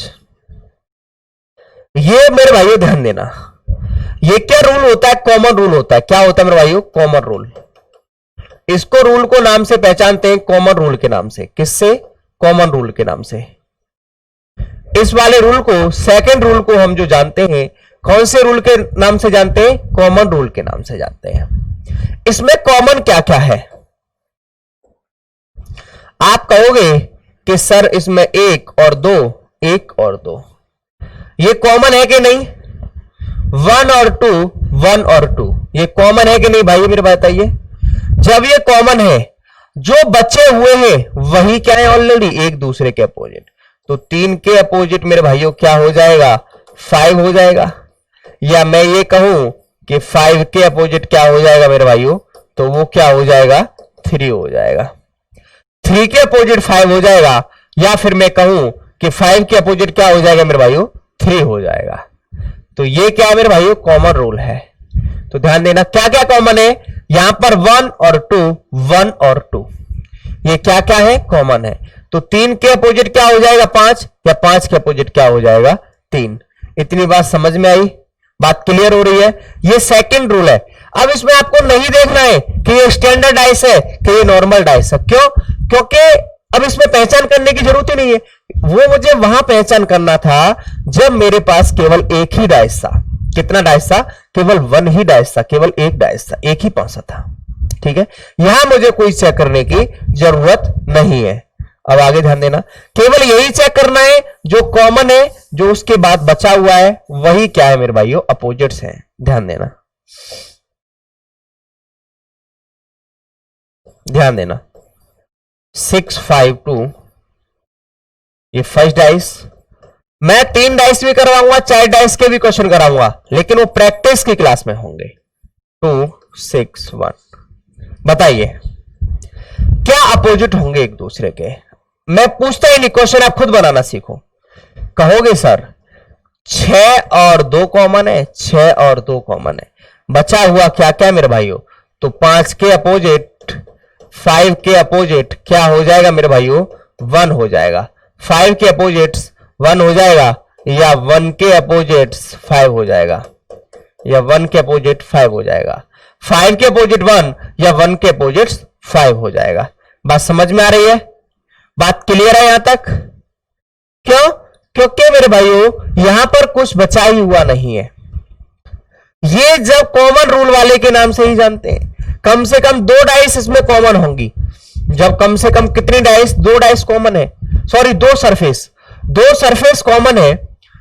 ये मेरे भाइयों ध्यान देना। ये क्या रूल होता है? कॉमन रूल होता है। क्या होता है मेरे भाइयों? Common rule. इसको रूल को नाम से पहचानते हैं, कॉमन रूल के नाम से। किससे? कॉमन रूल के नाम से। इस वाले रूल को, सेकंड रूल को हम जो जानते हैं, कौन से रूल के नाम से जानते हैं? कॉमन रूल के नाम से जानते हैं। इसमें कॉमन क्या क्या है? आप कहोगे कि सर इसमें 1 और 2, 1 और 2, ये कॉमन है कि नहीं? 1 और 2, 1 और 2, ये कॉमन है कि नहीं भाई? मेरे बताइए। जब ये कॉमन है, जो बचे हुए हैं वही क्या है? ऑलरेडी एक दूसरे के अपोजिट। तो 3 के अपोजिट मेरे भाइयों क्या हो जाएगा? 5 हो जाएगा। या मैं ये कहूं कि 5 के अपोजिट क्या हो जाएगा मेरे भाइयों? तो वो क्या हो जाएगा? 3 हो जाएगा। 3 के अपोजिट 5 हो जाएगा। या फिर मैं कहूं कि 5 के अपोजिट क्या हो जाएगा मेरे भाइयों? 3 हो जाएगा। तो ये क्या है मेरे भाइयों? कॉमन रूल है। तो ध्यान देना, क्या क्या कॉमन है यहां पर? 1 और 2, 1 और 2, ये क्या क्या है? कॉमन है। तो 3 के अपोजिट क्या हो जाएगा? 5, या 5 के अपोजिट क्या हो जाएगा? 3। इतनी बात समझ में आई? बात क्लियर हो रही है? ये सेकंड रूल है। अब इसमें आपको नहीं देखना है कि ये स्टैंडर्ड डाइस है कि ये नॉर्मल डाइस है। क्यों? क्योंकि अब इसमें पहचान करने की जरूरत ही नहीं है। वो मुझे वहां पहचान करना था जब मेरे पास केवल एक ही डाइस था। कितना डाइस था? केवल 1 ही डाइस था, केवल एक डाइस था, एक ही पासा था। ठीक है, यहां मुझे कोई चेक करने की जरूरत नहीं है। अब आगे ध्यान देना, केवल यही चेक करना है जो कॉमन है, जो उसके बाद बचा हुआ है वही क्या है मेरे भाइयों? अपोजिट्स हैं। ध्यान देना, ध्यान देना। 6 5 2, ये फर्स्ट डाइस। मैं 3 डाइस भी करवाऊंगा, 4 डाइस के भी क्वेश्चन कराऊंगा, लेकिन वो प्रैक्टिस की क्लास में होंगे। 2 6 1, बताइए क्या अपोजिट होंगे एक दूसरे के? मैं पूछता ही नहीं, क्वेश्चन आप खुद बनाना सीखो। कहोगे सर 6 और 2 कॉमन है, 6 और 2 कॉमन है, बचा हुआ क्या क्या मेरे भाइयों? तो 5 के अपोजिट 5 के अपोजिट क्या हो जाएगा मेरे भाइयों? 1 हो जाएगा। 5 के अपोजिट्स 1 हो जाएगा, या 1 के अपोजिट्स 5 हो जाएगा, या 1 के अपोजिट 5 हो जाएगा। 5 के अपोजिट 1 या 1 के अपोजिट्स 5 हो जाएगा। बात समझ में आ रही है? बात क्लियर है यहां तक? क्यों? क्योंकि मेरे भाइयों यहां पर कुछ बचा ही हुआ नहीं है। ये जब कॉमन रूल वाले के नाम से ही जानते हैं। कम से कम 2 डाइस इसमें कॉमन होंगी। जब कम से कम कितनी डाइस? 2 डाइस कॉमन है, सॉरी 2 सरफेस, 2 सरफेस कॉमन है।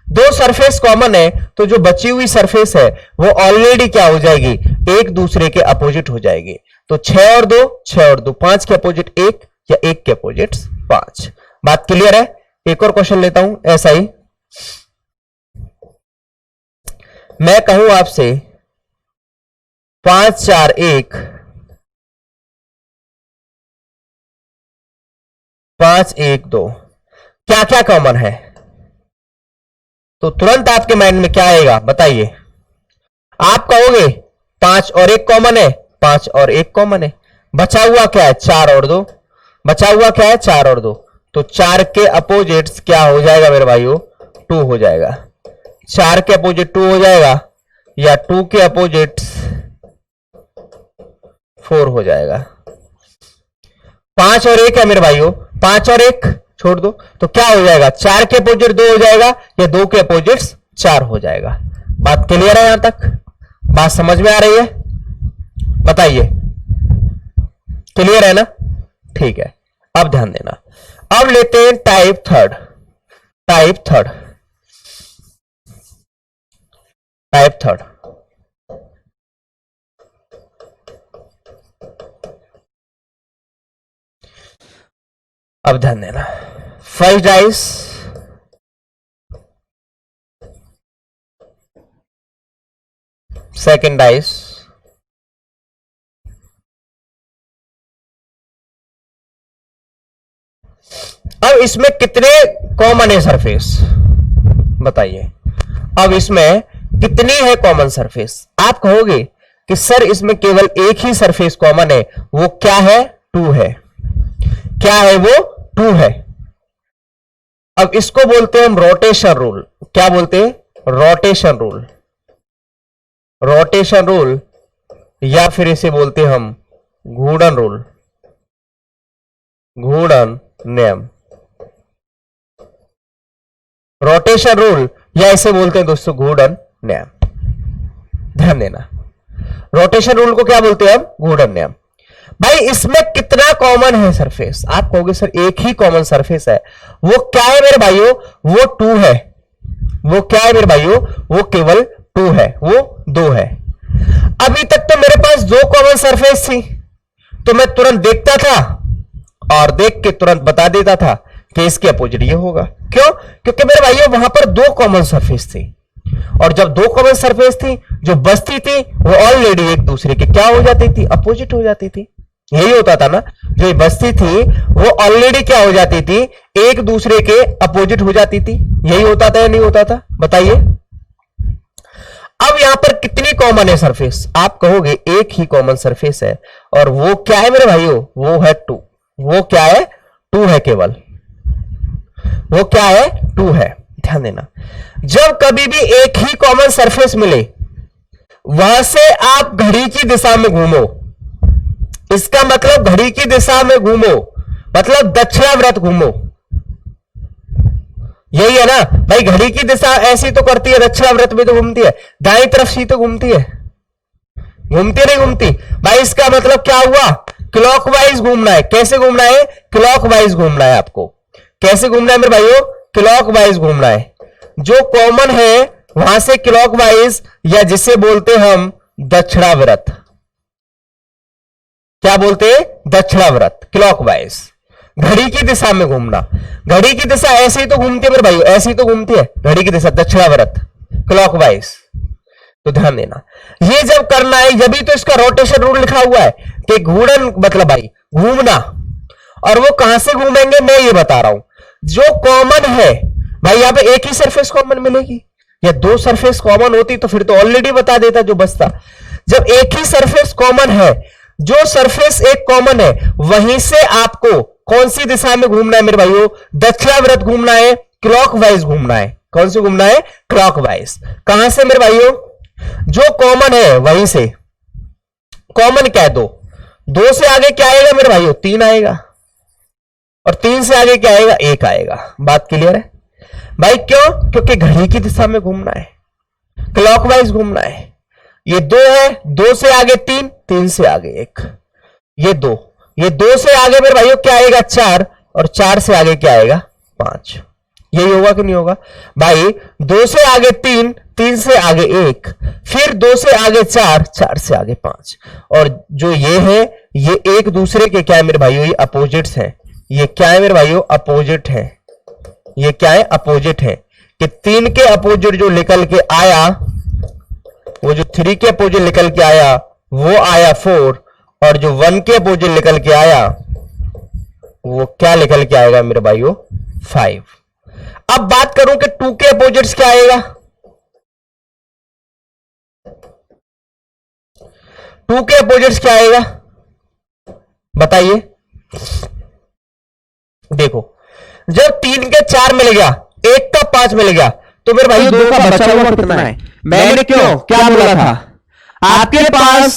2 सरफेस कॉमन है, तो जो बची हुई सरफेस है वो ऑलरेडी क्या हो जाएगी? एक दूसरे के अपोजिट हो जाएगी। तो 6 और 2, 6 और 2, 5 के अपोजिट 1 या 1 के अपोजिट 5। बात क्लियर है? एक और क्वेश्चन लेता हूं ऐसा ही। मैं कहूं आपसे 5 4 1, 5 1 2, क्या क्या कॉमन है? तो तुरंत आपके माइंड में क्या आएगा? बताइए। आप कहोगे 5 और 1 कॉमन है, 5 और 1 कॉमन है, बचा हुआ क्या है? 4 और 2, बचा हुआ क्या है? 4 और 2। तो 4 के अपोजिट्स क्या हो जाएगा मेरे भाइयों? 2 हो जाएगा। 4 के अपोजिट 2 हो जाएगा, या 2 के अपोजिट्स 4 हो जाएगा। 5 और 1 है मेरे भाइयों, 5 और 1 छोड़ दो, तो क्या हो जाएगा? 4 के अपोजिट 2 हो जाएगा, या 2 के अपोजिट्स 4 हो जाएगा। बात क्लियर है यहां तक? बात समझ में आ रही है? बताइए, क्लियर है ना? ठीक है, अब ध्यान देना। अब लेते हैं type third. Type third, type third. अब ध्यान देना, फर्स्ट डाइस, सेकंड डाइस, अब इसमें कितने कॉमन है सरफेस बताइए। अब इसमें कितनी है कॉमन सरफेस? आप कहोगे कि सर इसमें केवल एक ही सरफेस कॉमन है, वो क्या है? 2 है। क्या है वो? 2 है। अब इसको बोलते हैं हम रोटेशन रूल। क्या बोलते हैं? Rotation rule. रोटेशन रूल या फिर इसे बोलते हैं हम घूर्णन रूल, घूर्णन नियम, रोटेशन रूल या इसे बोलते हैं दोस्तों घूर्णन नियम। ध्यान देना, रोटेशन रूल को क्या बोलते हैं हम? घूर्णन नियम। भाई इसमें कितना कॉमन है सरफेस? आप कहोगे सर एक ही कॉमन सरफेस है, वो क्या है मेरे भाइयों? वो 2 है। वो क्या है मेरे भाइयों? वो केवल 2 है, वो 2 है। अभी तक तो मेरे पास 2 कॉमन सरफेस थी, तो मैं तुरंत देखता था और देख के तुरंत बता देता था कि इसके अपोजिट ये होगा। क्यों? क्योंकि मेरे भाइयों वहां पर 2 कॉमन सरफेस थी, और जब 2 कॉमन सरफेस थी, जो बचती थी वो ऑलरेडी एक दूसरे के क्या हो जाती थी? अपोजिट हो जाती थी। यही होता था ना, जो बचती थी वो ऑलरेडी क्या हो जाती थी? एक दूसरे के अपोजिट हो जाती थी। यही होता था या नहीं होता था? बताइए। अब यहां पर कितनी कॉमन है सरफेस? आप कहोगे एक ही कॉमन सरफेस है, और वो क्या है मेरे भाइयों? वो है 2। वो क्या है? 2 है केवल। वो क्या है? 2 है। ध्यान देना, जब कभी भी एक ही कॉमन सरफेस मिले, वहां से आप घड़ी की दिशा में घूमो। इसका मतलब घड़ी की दिशा में घूमो मतलब दक्षिणावर्त घूमो। यही है ना भाई, घड़ी की दिशा ऐसी तो करती है, दक्षिणावर्त में तो घूमती है, दाईं तरफ से तो घूमती है, घूमती नहीं घूमती? भाई इसका मतलब क्या हुआ? क्लॉकवाइज घूमना है। कैसे घूमना है? क्लॉकवाइज घूमना है। आपको कैसे घूमना है मेरे भाइयों? क्लॉकवाइज घूमना है। जो कॉमन है वहां से क्लॉकवाइज, या जिसे बोलते हम दक्षिणावर्त। क्या बोलते हैं? दक्षिणावर्त, क्लॉकवाइज। घड़ी की दिशा में घूमना। घड़ी की दिशा ऐसे ही तो घूमती है मेरे भाई, ऐसे ही तो घूमती है घड़ी की दिशा, दक्षिणावर्त, क्लॉकवाइज। तो ध्यान देना, ये जब करना है, जब भी तो इसका रोटेशन रूल लिखा हुआ है कि घूर्णन मतलब भाई घूमना। और वो कहां से घूमेंगे मैं ये बता रहा हूं। जो कॉमन है भाई, यहां पे एक ही सरफेस कॉमन मिलेगी, या 2 सरफेस कॉमन होती तो फिर तो ऑलरेडी बता देता जो बचता। जब एक ही सरफेस कॉमन है, जो सरफेस एक कॉमन है, वहीं से आपको कौन सी दिशा में घूमना है मेरे भाइयों? दक्षिणावर्त घूमना है, क्लॉकवाइज घूमना है। कौन से घूमना है? क्लॉकवाइज। कहां से मेरे भाइयों? जो कॉमन है वहीं से। कॉमन क्या है? 2 से आगे क्या आएगा मेरे भाइयों? 3 आएगा, और 3 से आगे क्या आएगा? 1 आएगा। बात क्लियर है भाई? क्यों? क्योंकि घड़ी की दिशा में घूमना है, क्लॉकवाइज घूमना है। ये 2 है, 2 से आगे 3, 3 से आगे 1, ये 2, ये 2 से आगे मेरे भाइयों क्या आएगा? 4, और 4 से आगे क्या आएगा? 5। यही होगा कि नहीं होगा भाई? 2 से आगे 3, 3 से आगे 1, फिर 2 से आगे 4, 4 से आगे 5। और जो ये है, ये एक दूसरे के क्या है मेरे भाइयों? ये अपोजिट्स हैं। ये क्या है मेरे भाइयों? अपोजिट है। ये क्या है? अपोजिट है। कि 3 के अपोजिट जो निकल के आया, वो जो 3 के अपोजिट निकल के आया वो आया 4, और जो 1 के अपोजिट निकल के आया वो क्या निकल के आएगा मेरे भाइयों? 5। अब बात करूं कि 2 के अपोजिट्स क्या आएगा? 2 के अपोजिट्स क्या आएगा बताइए? देखो, जब 3 के 4 मिल गया, 1 का 5 मिल गया, तो मेरे भाई 2 का बचा हुआ कितना है? मैंने क्या बोला था? आपके पास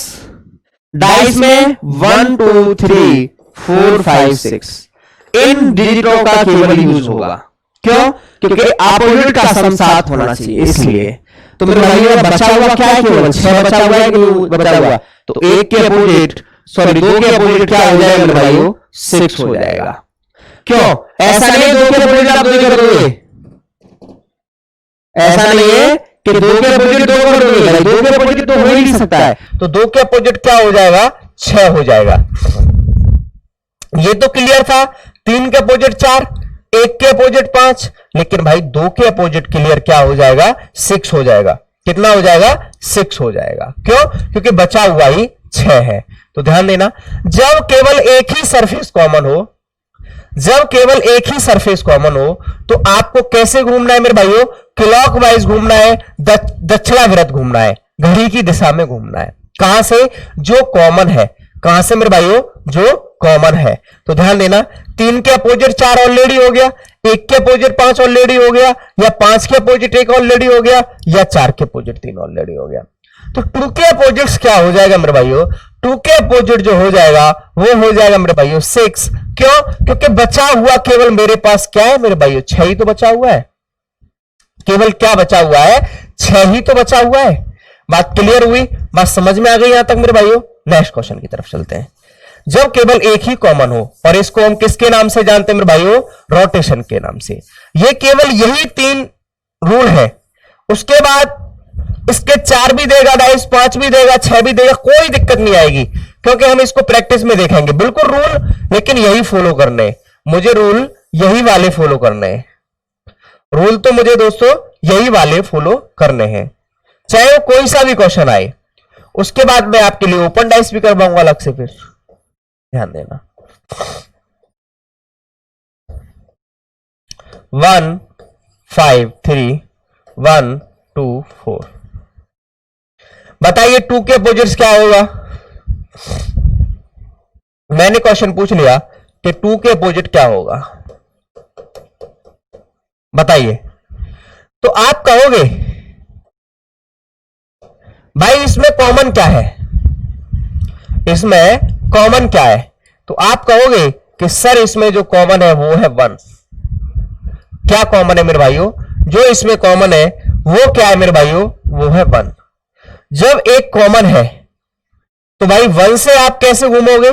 डाइस में 1 2 3 4 5 6 इन डिजिटों का केवल यूज होगा। क्यों? क्योंकि अपोजिट का सम 7 होना चाहिए, इसलिए। तो मेरे भाई बचा हुआ क्या है? केवल 6 बचा हुआ है कि बचा हुआ? तो 1 के अपोजिट, सॉरी 2 के अपोजिट क्या हो जाएगा मेरे भाइयों? 6 हो जाएगा। क्यों? ऐसा नहीं 2 के अपोजिट आप 2 कर दोगे, ऐसा नहीं है कि 2 के अपोजिट 2 कर दोगे भाई, 2 के अपोजिट तो हो ही नहीं सकता है। तो 2 के अपोजिट क्या हो जाएगा? 6 हो जाएगा। ये तो क्लियर था। 3 के अपोजिट 4, 1 के अपोजिट 5, लेकिन भाई 2 के अपोजिट क्लियर क्या हो जाएगा? 6 हो जाएगा। कितना हो जाएगा? 6 हो जाएगा। क्यों? क्योंकि बचा हुआ ही 6 है। तो ध्यान देना, जब केवल एक ही सरफेस कॉमन हो, जब केवल एक ही सरफेस कॉमन हो, तो आपको कैसे घूमना है मेरे भाइयों? क्लॉकवाइज घूमना है, दक्षिणाविरत घूमना है, घड़ी की दिशा में घूमना है। कहां से? जो कॉमन है। कहां से मेरे भाइयों? जो कॉमन है। तो ध्यान देना, 3 के अपोजिट 4 ऑलरेडी हो गया, 1 के अपोजिट 5 ऑलरेडी हो गया, या 5 के अपोजिट 1 ऑलरेडी हो गया, या 4 के अपोजिट 3 ऑलरेडी हो गया। तो 2 के अपोजिट्स क्या हो जाएगा मेरे भाइयों? 2 के अपोजिट जो हो जाएगा वो हो जाएगा मेरे भाइयों 6। क्यों? क्योंकि बचा हुआ केवल मेरे पास क्या है मेरे भाइयों? 6 ही तो बचा हुआ है। केवल क्या बचा हुआ है? 6 ही तो बचा हुआ है। बात क्लियर हुई? बात समझ में आ गई यहां तक मेरे भाइयों? नेक्स्ट क्वेश्चन की तरफ चलते हैं। जब केवल एक ही कॉमन हो, और इसको हम किसके नाम से जानते हैं मेरे भाइयों? रोटेशन के नाम से। ये केवल यही 3 रूल है। उसके बाद इसके 4 भी देगा डाइस, 5 भी देगा, 6 भी देगा, कोई दिक्कत नहीं आएगी, क्योंकि हम इसको प्रैक्टिस में देखेंगे। बिल्कुल रूल लेकिन यही फॉलो करने हैं मुझे, रूल यही वाले फॉलो करने हैं। रूल तो मुझे दोस्तों यही वाले फॉलो करने हैं, चाहे वो कोई सा भी क्वेश्चन आए। उसके बाद मैं आपके लिए ओपन डाइस भी करवाऊंगा अलग से, फिर ध्यान देना। 1 5 3 1 2 4। बताइए 2 के अपोजिट्स क्या होगा? मैंने क्वेश्चन पूछ लिया कि 2 के अपोजिट क्या होगा, बताइए। तो आप कहोगे भाई इसमें कॉमन क्या है? इसमें कॉमन क्या है? तो आप कहोगे कि सर इसमें जो कॉमन है वो है 1। क्या कॉमन है मेरे भाइयों? जो इसमें कॉमन है वो क्या है मेरे भाइयों? वो है 1। जब एक कॉमन है तो भाई 1 से आप कैसे घूमोगे?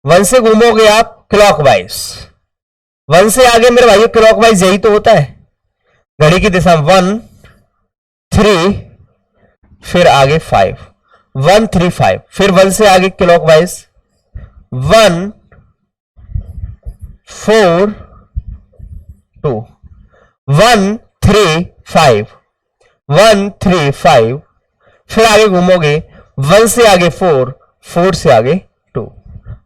1 से घूमोगे आप क्लॉकवाइज। 1 से आगे मेरे भाइयों क्लॉकवाइज यही तो होता है, घड़ी की दिशा 1 3, फिर आगे 5, 1 3 5, फिर 1 से आगे क्लॉकवाइज 1 4 2, 1 3 5, 1 3 5, फिर आगे घूमोगे 1 से आगे 4, 4 से आगे 2,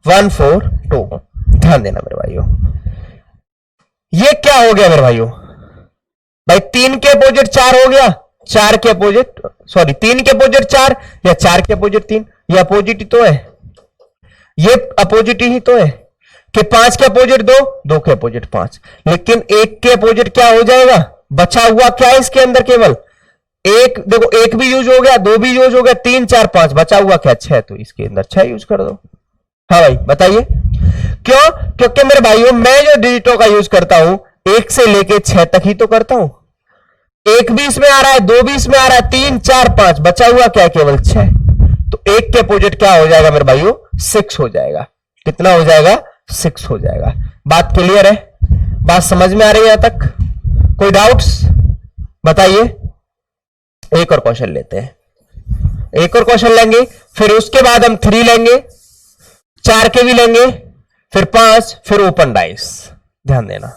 1 4 2। ध्यान देना मेरे भाइयों, ये क्या हो गया मेरे भाइयों? भाई 3 के अपोजिट 4 हो गया, 4 के अपोजिट, सॉरी 3 के अपोजिट 4 या 4 के अपोजिट 3, ये अपोजिट ही तो है, ये अपोजिट ही तो है कि 5 के अपोजिट 2, 2 के अपोजिट 5, लेकिन 1 के अपोजिट क्या हो जाएगा? बचा हुआ क्या है इसके अंदर? केवल एक। देखो 1 भी यूज हो गया, 2 भी यूज हो गया, 3 4 5, बचा हुआ क्या? 6। तो इसके अंदर 6 यूज कर दो। हाँ भाई बताइए क्यों? क्योंकि मेरे भाइयों मैं जो डिजिटों का यूज करता हूं 1 से लेके 6 तक ही तो करता हूं। 1 भी इसमें आ रहा है, 2 भी इसमें आ रहा है, 3 4 5, बचा हुआ क्या? केवल 6। तो 1 के अपोजिट क्या हो जाएगा मेरे भाइयों? 6 हो जाएगा। कितना हो जाएगा? 6 हो जाएगा। बात क्लियर है? बात समझ में आ रही है यहां तक? कोई डाउट्स बताइए। एक और क्वेश्चन लेते हैं, एक और क्वेश्चन लेंगे, फिर उसके बाद हम 3 लेंगे, 4 के भी लेंगे, फिर 5, फिर ओपन डाइस। ध्यान देना।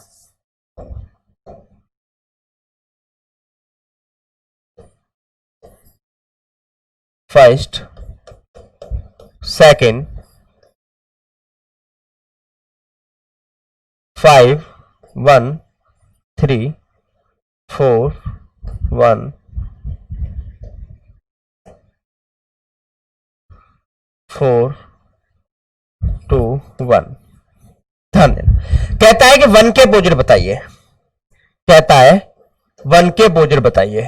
First, second, 5 1 3 4 1 4 2 1। ध्यान देना, कहता है कि 1 के अपोजिट बताइए, कहता है 1 के अपोजिट बताइए।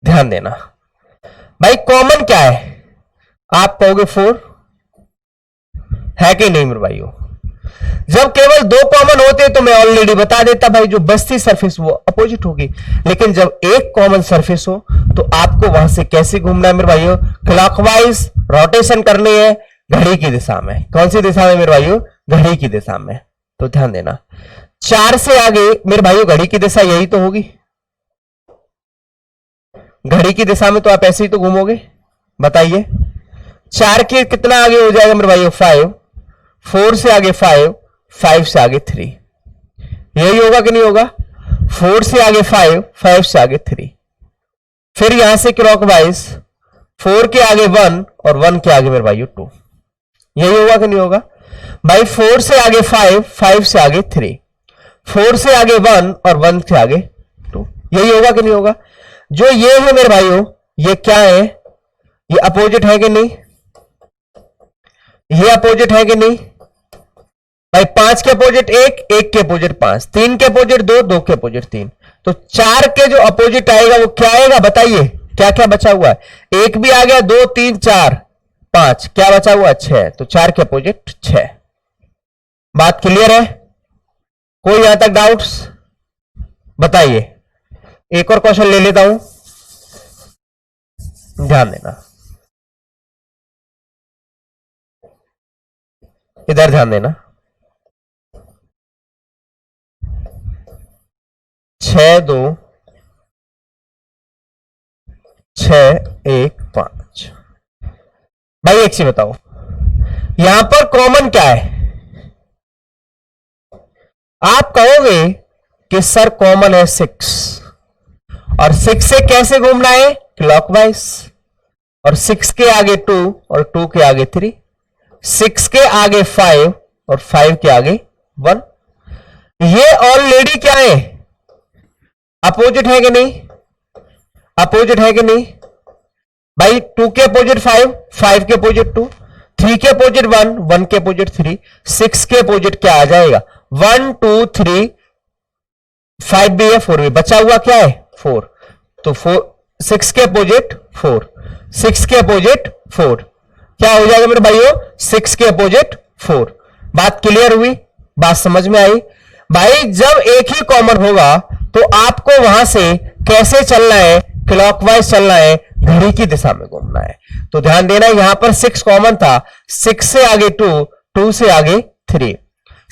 ध्यान देना भाई, कॉमन क्या है? आप कहोगे 4 है कि नहीं मेरे भाइयों? जब केवल 2 कॉमन होते तो मैं ऑलरेडी बता देता भाई, जो बचती सरफेस वो अपोजिट होगी। लेकिन जब एक कॉमन सरफेस हो तो आपको वहां से कैसे घूमना है मेरे भाइयों? क्लॉकवाइज रोटेशन करनी है, घड़ी की दिशा में। कौन सी दिशा में मेरे भाइयों? घड़ी की दिशा में। तो ध्यान देना, 4 से आगे मेरे भाइयों घड़ी की दिशा यही तो होगी। घड़ी की दिशा में तो आप ऐसे ही तो घूमोगे, बताइए। 4 के कितना आगे हो जाएगा मेरे भाइयों 5, 4 से आगे 5, 5 से आगे 3, यही होगा कि नहीं होगा? 4 से आगे 5, 5 से आगे 3, फिर यहां से क्लॉकवाइज 4 के आगे 1 और 1 के आगे मेरे भाइयों 2, यही होगा कि नहीं होगा भाई? 4 से आगे 5, 5 से आगे 3, 4 से आगे 1 और 1 से आगे 2, यही होगा कि नहीं होगा? जो ये है मेरे भाइयों, ये क्या है? ये अपोजिट है कि नहीं? ये अपोजिट है कि नहीं भाई? 5 के अपोजिट 1, 1 के अपोजिट 5, 3 के अपोजिट 2, 2 के अपोजिट 3, तो 4 के जो अपोजिट आएगा वो क्या आएगा बताइए? क्या क्या बचा हुआ है? 1 भी आ गया, 2 3 4 5, क्या बचा हुआ? 6, तो 4 के अपोजिट 6। बात क्लियर है? कोई यहां तक डाउट्स बताइए? एक और क्वेश्चन ले लेता हूं, ध्यान देना, इधर ध्यान देना। 6 2 6 1 5। भाई एक चीज बताओ, यहां पर कॉमन क्या है? आप कहोगे कि सर कॉमन है 6, और 6 से कैसे घूमना है? क्लॉकवाइज, और 6 के आगे 2 और 2 के आगे 3, 6 के आगे 5 और 5 के आगे 1, ये ऑलरेडी क्या है? अपोजिट है कि नहीं? अपोजिट है कि नहीं भाई? 2 के अपोजिट 5, 5 के अपोजिट 2, 3 के अपोजिट 1, 1 के अपोजिट 3, 6 के अपोजिट क्या आ जाएगा? 1 2 3, 5 भी है, 4 भी, बचा हुआ क्या है? 4, तो 6 के अपोजिट 4, 6 के अपोजिट 4, क्या हो जाएगा मेरे भाइयों? 6 के अपोजिट 4। बात क्लियर हुई? बात समझ में आई? भाई जब एक ही कॉमन होगा तो आपको वहां से कैसे चलना है? क्लॉकवाइज चलना है, घड़ी की दिशा में घूमना है। तो ध्यान देना, यहां पर 6 कॉमन था, 6 से आगे 2, 2 से आगे 3,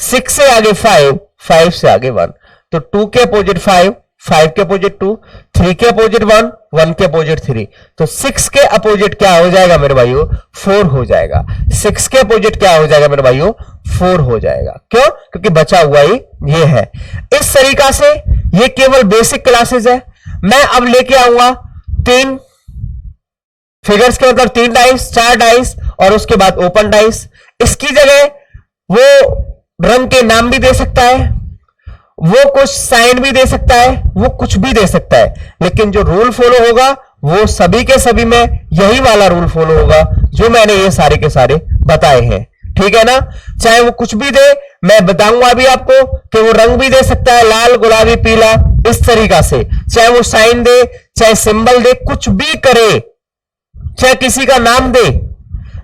6 से आगे 5, 5 से आगे 1, तो 2 के अपोजिट 5, 5 के अपोजिट 2, 3 के अपोजिट 1, 1 के अपोजिट 3, तो 6 के अपोजिट क्या हो जाएगा मेरे भाइयों? 4 हो जाएगा। 6 के अपोजिट क्या हो जाएगा मेरे भाइयों? 4 हो जाएगा। क्यों? क्योंकि बचा हुआ ही ये है। इस तरीका से ये केवल बेसिक क्लासेस है। मैं अब लेके आऊंगा 3 फिगर्स के, मतलब 3 डाइस, 4 डाइस और उसके बाद ओपन डाइस। इसकी जगह वो रंग के नाम भी दे सकता है, वो कुछ साइन भी दे सकता है, वो कुछ भी दे सकता है, लेकिन जो रूल फॉलो होगा वो सभी के सभी में यही वाला रूल फॉलो होगा जो मैंने ये सारे के सारे बताए हैं। ठीक है ना? चाहे वो कुछ भी दे, मैं बताऊंगा अभी आपको कि वो रंग भी दे सकता है, लाल गुलाबी पीला, इस तरीका से। चाहे वो साइन दे, चाहे सिंबल दे, कुछ भी करे, चाहे किसी का नाम दे,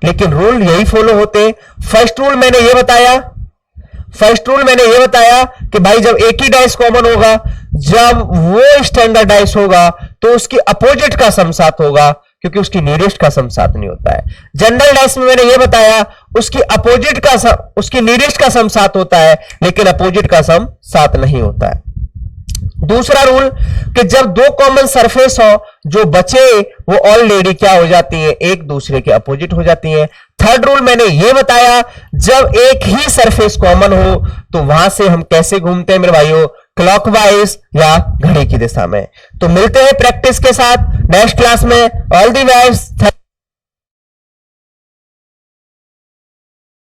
लेकिन रूल यही फॉलो होते हैं। फर्स्ट रूल मैंने ये बताया, कि भाई जब एक ही डाइस कॉमन होगा, जब वो स्टैंडर्ड डाइस होगा तो उसकी अपोजिट का सम 7 होगा, क्योंकि उसकी नियरेस्ट का सम 7 नहीं होता है। जनरल डाइस में मैंने ये बताया उसकी अपोजिट का सम, उसकी नियरेस्ट का सम 7 होता है, लेकिन अपोजिट का सम 7 नहीं होता है। दूसरा रूल कि जब 2 कॉमन सरफेस हो, जो बचे वो ऑलरेडी क्या हो जाती है? एक दूसरे के अपोजिट हो जाती है। थर्ड रूल मैंने ये बताया, जब एक ही सरफेस कॉमन हो तो वहां से हम कैसे घूमते हैं मेरे भाइयों? क्लॉकवाइज या घड़ी की दिशा में। तो मिलते हैं प्रैक्टिस के साथ नेक्स्ट क्लास में। All the best.